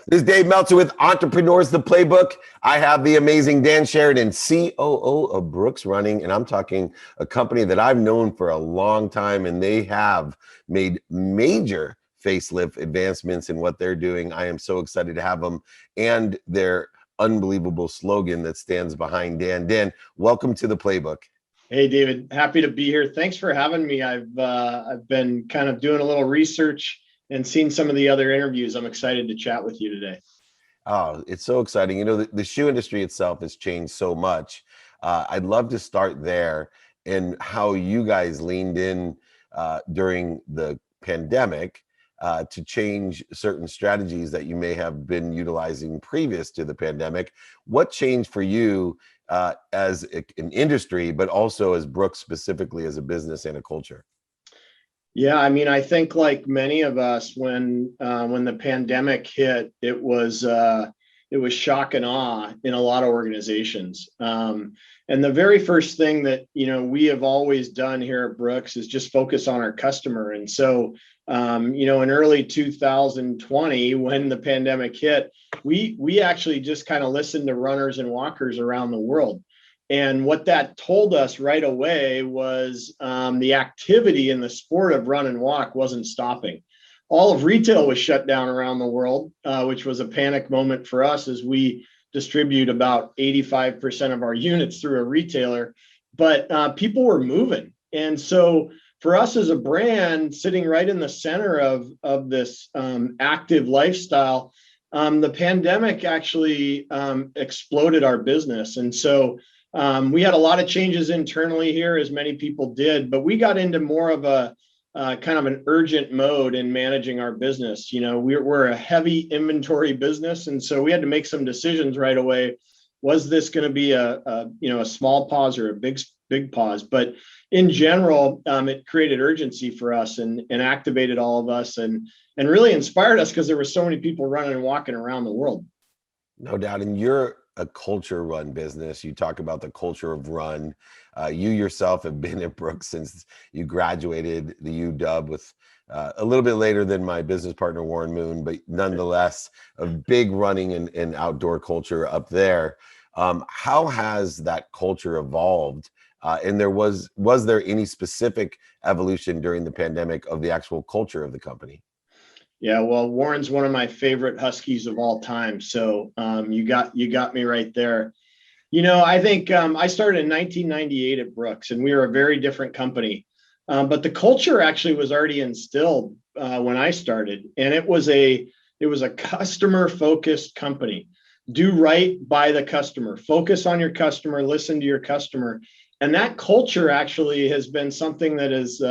This is Dave Meltzer with Entrepreneurs, the Playbook. I have the amazing Dan Sheridan, COO of Brooks Running, and I'm talking a company that I've known for a long time, and they have made major facelift advancements in what they're doing. I am so excited to have them and their unbelievable slogan that stands behind Dan. Dan, welcome to the Playbook. Hey, David, happy to be here. Thanks for having me. I've been kind of doing a little research and seen some of the other interviews. I'm excited to chat with you today. Oh, it's so exciting. You know, the shoe industry itself has changed so much. I'd love to start there and how you guys leaned in during the pandemic to change certain strategies that you may have been utilizing previous to the pandemic. What changed for you as an industry, but also as Brooks specifically as a business and a culture? Yeah, I mean, I think like many of us, when the pandemic hit, it was shock and awe in a lot of organizations. And the very first thing that we have always done here at Brooks is just focus on our customer. And so, in early 2020, when the pandemic hit, we actually just kind of listened to runners and walkers around the world. And what that told us right away was the activity in the sport of run and walk wasn't stopping. All of retail was shut down around the world, which was a panic moment for us as we distribute about 85% of our units through a retailer. But people were moving. And so for us as a brand, sitting right in the center of this active lifestyle, the pandemic actually exploded our business. And so we had a lot of changes internally here, as many people did, but we got into more of a kind of an urgent mode in managing our business. We're a heavy inventory business, and so we had to make some decisions right away. Was this going to be a small pause or a big pause? But in general, it created urgency for us and activated all of us and really inspired us because there were so many people running and walking around the world. No doubt. And you're a culture run business. You talk about the culture of run. You yourself have been at Brooks since you graduated the UW with a little bit later than my business partner, Warren Moon, but nonetheless, a big running and outdoor culture up there. How has that culture evolved? And was there any specific evolution during the pandemic of the actual culture of the company? Yeah, well, Warren's one of my favorite Huskies of all time. So you got me right there. I think I started in 1998 at Brooks, and we were a very different company. But the culture actually was already instilled when I started, and it was a customer-focused company. Do right by the customer. Focus on your customer. Listen to your customer. And that culture actually has been something that has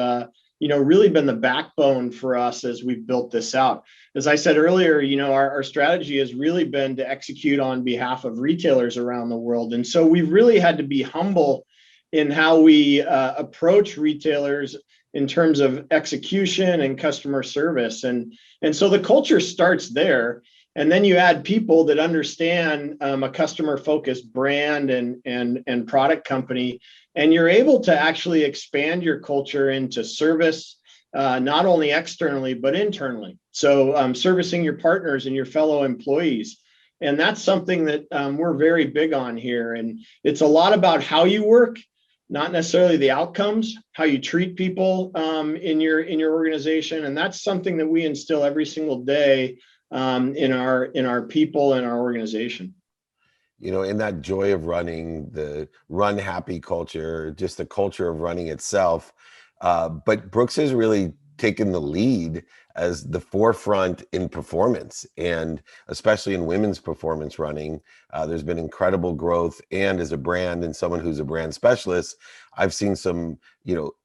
really been the backbone for us as we've built this out. As I said earlier, our strategy has really been to execute on behalf of retailers around the world. And so we've really had to be humble in how we approach retailers in terms of execution and customer service. And so the culture starts there. And then you add people that understand a customer-focused brand and product company, and you're able to actually expand your culture into service, not only externally, but internally. So servicing your partners and your fellow employees. And that's something that we're very big on here. And it's a lot about how you work, not necessarily the outcomes, how you treat people in your organization. And that's something that we instill every single day in our people and our organization. In that joy of running, the run happy culture, just the culture of running itself. But Brooks has really taken the lead as the forefront in performance, and especially in women's performance running. There's been incredible growth, and as a brand and someone who's a brand specialist, I've seen some,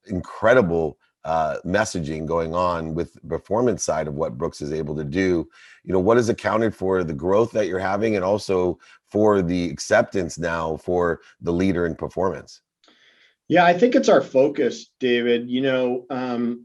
incredible messaging going on with the performance side of what Brooks is able to do. What has accounted for the growth that you're having and also for the acceptance now for the leader in performance? Yeah, I think it's our focus, David.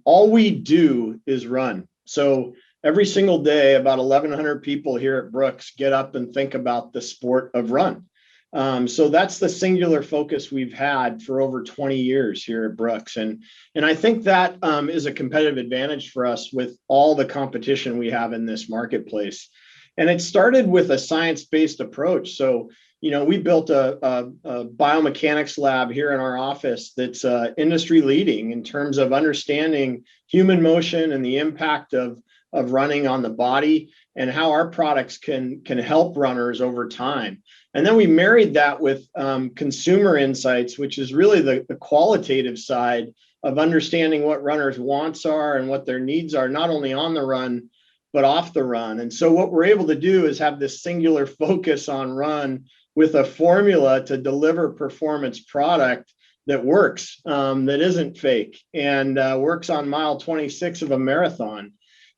All we do is run. So every single day, about 1,100 people here at Brooks get up and think about the sport of run. So that's the singular focus we've had for over 20 years here at Brooks. And I think that is a competitive advantage for us with all the competition we have in this marketplace. And it started with a science-based approach. So, we built a biomechanics lab here in our office that's industry leading in terms of understanding human motion and the impact of running on the body, and how our products can help runners over time. And then we married that with consumer insights, which is really the qualitative side of understanding what runners' wants are and what their needs are, not only on the run, but off the run. And so what we're able to do is have this singular focus on run with a formula to deliver performance product that works, that isn't fake, and works on mile 26 of a marathon.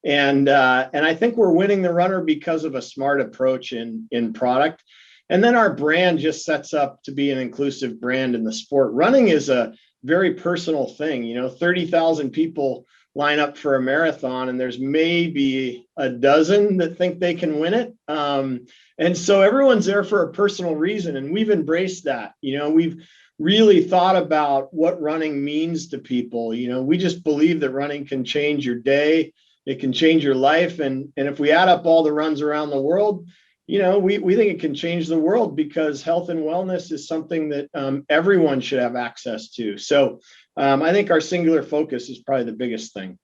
And I think we're winning the runner because of a smart approach in product. And then our brand just sets up to be an inclusive brand in the sport. Running is a very personal thing. 30,000 people line up for a marathon, and there's maybe a dozen that think they can win it. And so everyone's there for a personal reason, and we've embraced that. We've really thought about what running means to people. We just believe that running can change your day. It can change your life. And if we add up all the runs around the world, we think it can change the world, because health and wellness is something that everyone should have access to. So I think our singular focus is probably the biggest thing.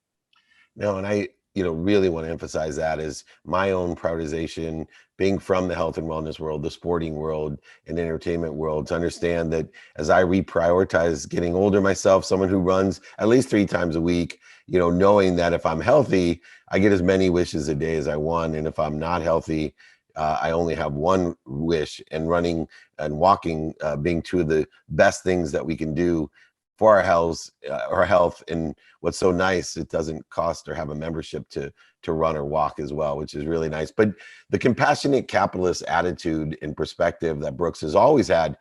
No, and I, really want to emphasize that is my own prioritization, being from the health and wellness world, the sporting world, and entertainment world, to understand that as I reprioritize getting older myself, someone who runs at least 3 times a week, knowing that if I'm healthy, I get as many wishes a day as I want. And if I'm not healthy, I only have one wish, and running and walking being 2 of the best things that we can do for our health. And what's so nice, it doesn't cost or have a membership to run or walk as well, which is really nice. But the compassionate capitalist attitude and perspective that Brooks has always had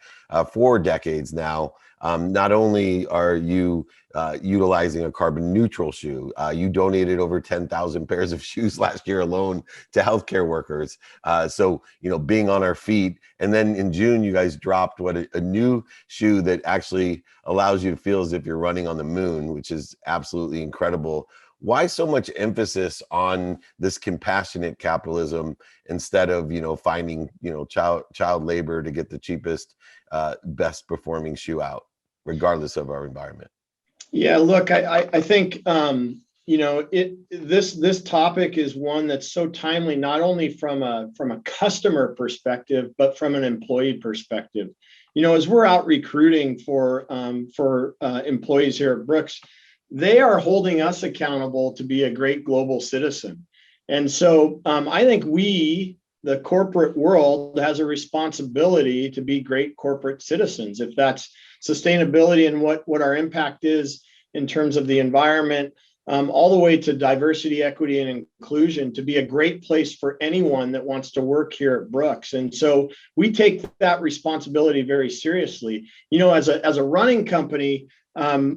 for decades now. Not only are you utilizing a carbon neutral shoe, you donated over 10,000 pairs of shoes last year alone to healthcare workers. So, being on our feet. And then in June, you guys dropped a new shoe that actually allows you to feel as if you're running on the moon, which is absolutely incredible. Why so much emphasis on this compassionate capitalism instead of, finding, child labor to get the cheapest, best performing shoe out, regardless of our environment? Yeah, look, I think, this topic is one that's so timely, not only from a customer perspective, but from an employee perspective. As we're out recruiting for employees here at Brooks, they are holding us accountable to be a great global citizen. And so I think the corporate world, has a responsibility to be great corporate citizens. If that's sustainability and what our impact is in terms of the environment, all the way to diversity, equity, and inclusion, to be a great place for anyone that wants to work here at Brooks. And so we take that responsibility very seriously. As a running company,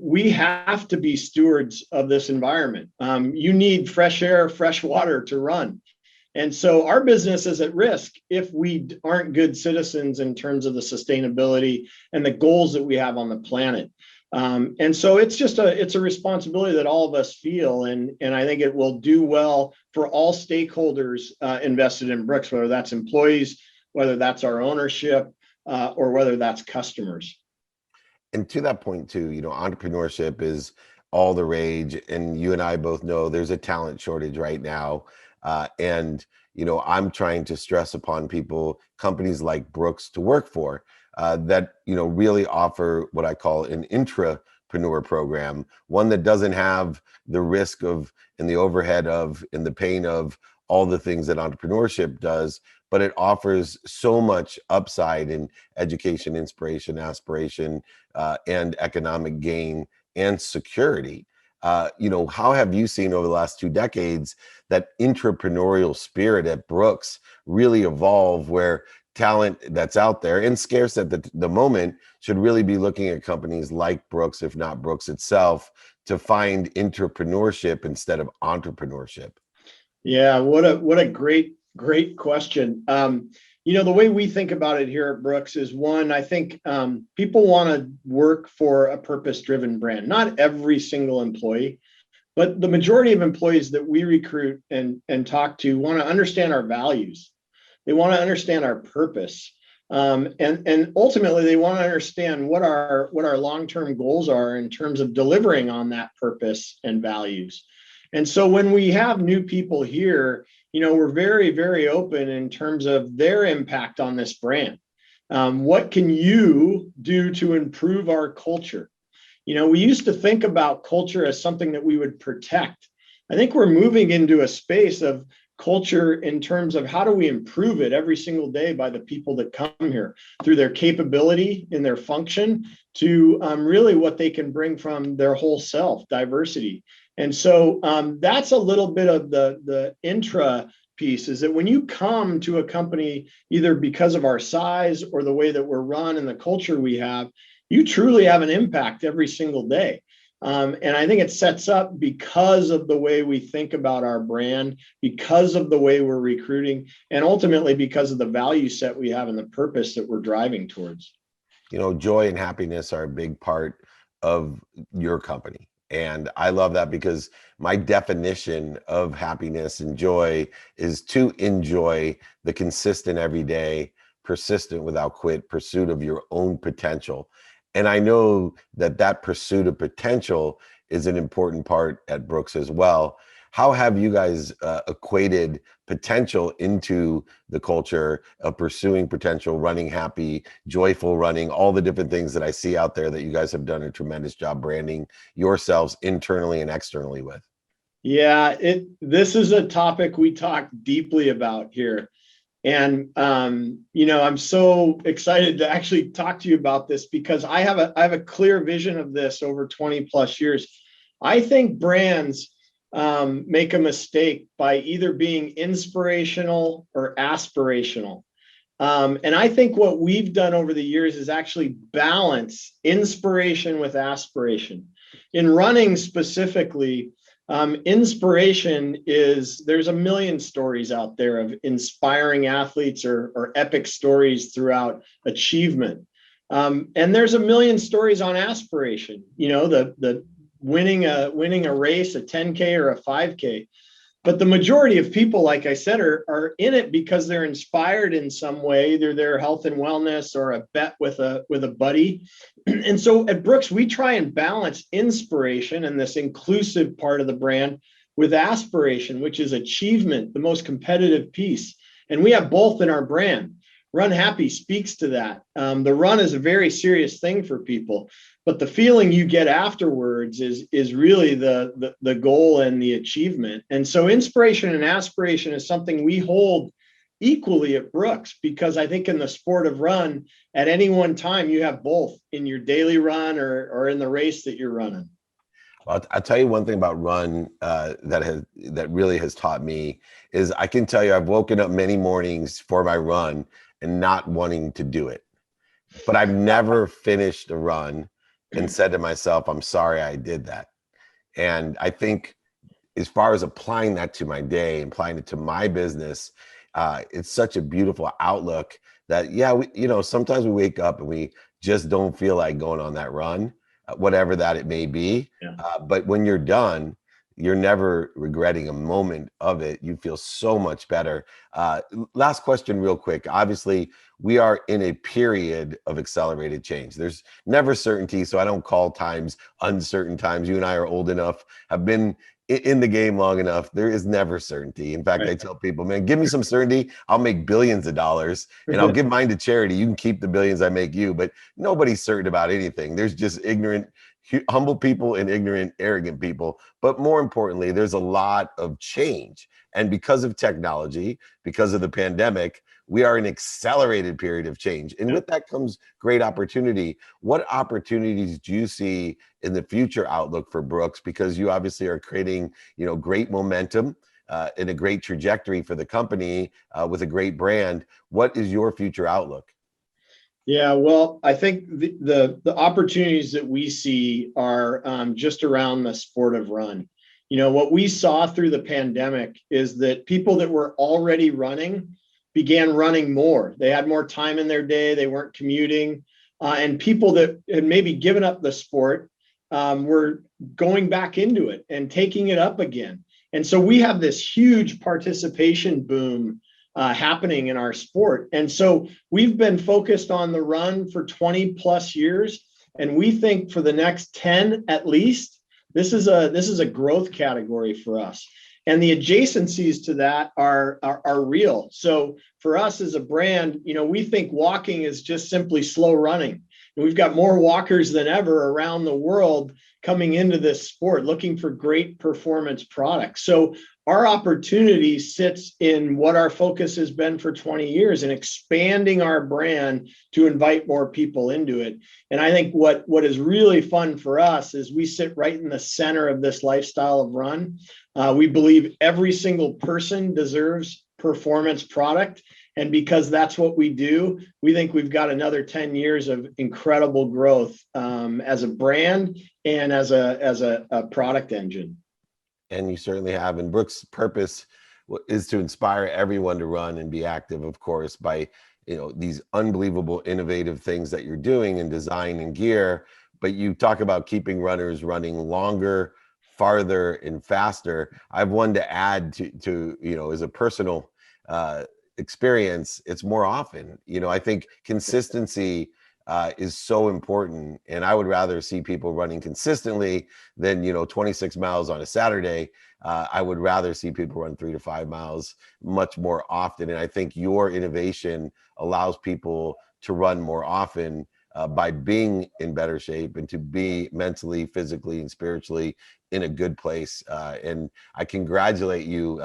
we have to be stewards of this environment. You need fresh air, fresh water to run. And so our business is at risk if we aren't good citizens in terms of the sustainability and the goals that we have on the planet. And so it's a responsibility that all of us feel, and I think it will do well for all stakeholders invested in Brooks, whether that's employees, whether that's our ownership, or whether that's customers. And to that point too, entrepreneurship is all the rage, and you and I both know there's a talent shortage right now. And I'm trying to stress upon people, companies like Brooks to work for, that really offer what I call an intrapreneur program, one that doesn't have the risk of, and the overhead of, and the pain of all the things that entrepreneurship does, but it offers so much upside in education, inspiration, aspiration, and economic gain and security. How have you seen over the last 2 decades that entrepreneurial spirit at Brooks really evolve, where talent that's out there and scarce at the moment should really be looking at companies like Brooks, if not Brooks itself, to find entrepreneurship instead of entrepreneurship? Yeah, what a great question. The way we think about it here at Brooks is, one, I think people want to work for a purpose-driven brand. Not every single employee, But the majority of employees that we recruit and talk to want to understand our values. They want to understand our purpose. And ultimately they want to understand what our long-term goals are in terms of delivering on that purpose and values. And so when we have new people here, we're very, very open in terms of their impact on this brand. What can you do to improve our culture? We used to think about culture as something that we would protect. I think we're moving into a space of culture in terms of how do we improve it every single day by the people that come here through their capability in their function to really what they can bring from their whole self, diversity. And so that's a little bit of the intra piece, is that when you come to a company, either because of our size or the way that we're run and the culture we have, you truly have an impact every single day. And I think it sets up because of the way we think about our brand, because of the way we're recruiting, and ultimately because of the value set we have and the purpose that we're driving towards. Joy and happiness are a big part of your company. And I love that, because my definition of happiness and joy is to enjoy the consistent, everyday, persistent, without quit pursuit of your own potential. And I know that pursuit of potential is an important part at Brooks as well. How have you guys equated potential into the culture of pursuing potential, running happy, joyful running, all the different things that I see out there that you guys have done a tremendous job branding yourselves internally and externally with? Yeah, this is a topic we talk deeply about here. And I'm so excited to actually talk to you about this, because I have a clear vision of this over 20 plus years. I think brands make a mistake by either being inspirational or aspirational. And I think what we've done over the years is actually balance inspiration with aspiration. In running specifically, inspiration is, there's a million stories out there of inspiring athletes or epic stories throughout achievement. And there's a million stories on aspiration, the winning a race, a 10K or a 5K. But the majority of people, like I said, are in it because they're inspired in some way, either their health and wellness or a bet with a buddy. And so at Brooks, we try and balance inspiration and this inclusive part of the brand with aspiration, which is achievement, the most competitive piece. And we have both in our brand. Run Happy speaks to that. The run is a very serious thing for people, but the feeling you get afterwards is really the goal and the achievement. And so inspiration and aspiration is something we hold equally at Brooks, because I think in the sport of run, at any one time, you have both in your daily run or in the race that you're running. Well, I'll tell you one thing about run that really has taught me is, I can tell you I've woken up many mornings for my run and not wanting to do it. But I've never finished a run and said to myself, I'm sorry I did that. And I think as far as applying that to my day, applying it to my business, it's such a beautiful outlook that, yeah, sometimes we wake up and we just don't feel like going on that run, whatever that it may be. Yeah. But when you're done, you're never regretting a moment of it. You feel so much better. Last question real quick. Obviously, we are in a period of accelerated change. There's never certainty, so I don't call times uncertain times. You and I are old enough, have been in the game long enough. There is never certainty. In fact, right. I tell people, man, give me some certainty. I'll make billions of dollars and I'll give mine to charity. You can keep the billions I make you, but nobody's certain about anything. There's just ignorant, humble people and ignorant, arrogant people. But more importantly, there's a lot of change. And because of technology, because of the pandemic, we are in an accelerated period of change. And with that comes great opportunity. What opportunities do you see in the future outlook for Brooks? Because you obviously are creating, great momentum and a great trajectory for the company with a great brand. What is your future outlook? Yeah, well, I think the opportunities that we see are just around the sport of run. What we saw through the pandemic is that people that were already running began running more. They had more time in their day. They weren't commuting. And people that had maybe given up the sport we're going back into it and taking it up again. And so we have this huge participation boom happening in our sport. And so we've been focused on the run for 20 plus years. And we think for the next 10 at least, this is a growth category for us. And the adjacencies to that are real. So for us as a brand, we think walking is just simply slow running. And we've got more walkers than ever around the world coming into this sport looking for great performance products. So our opportunity sits in what our focus has been for 20 years and expanding our brand to invite more people into it. And I think what is really fun for us is we sit right in the center of this lifestyle of run. We believe every single person deserves performance product. And because that's what we do, we think we've got another 10 years of incredible growth as a brand and as a product engine. And you certainly have. And Brooks' purpose is to inspire everyone to run and be active, of course, by these unbelievable innovative things that you're doing in design and gear. But you talk about keeping runners running longer, farther, and faster. I've one to add to as a personal experience. It's more often. I think consistency is so important, and I would rather see people running consistently than 26 miles on a Saturday. I would rather see people run 3 to 5 miles much more often, and I think your innovation allows people to run more often by being in better shape and to be mentally, physically, and spiritually in a good place. And I congratulate you.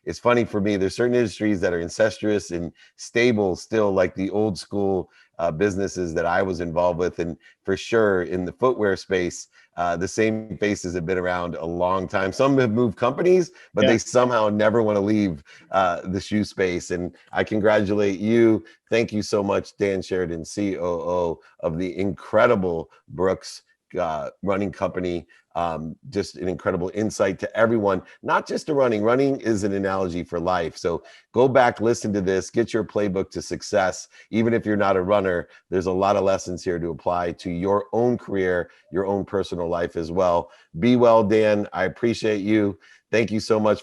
It's funny for me, there's certain industries that are incestuous and stable still, like the old school businesses that I was involved with. And for sure in the footwear space, the same faces have been around a long time. Some have moved companies, but they somehow never want to leave the shoe space. And I congratulate you. Thank you so much, Dan Sheridan, COO of the incredible Brooks running company. Just an incredible insight to everyone, not just to running. Running is an analogy for life. So go back, listen to this, get your playbook to success. Even if you're not a runner, there's a lot of lessons here to apply to your own career, your own personal life as well. Be well, Dan. I appreciate you. Thank you so much.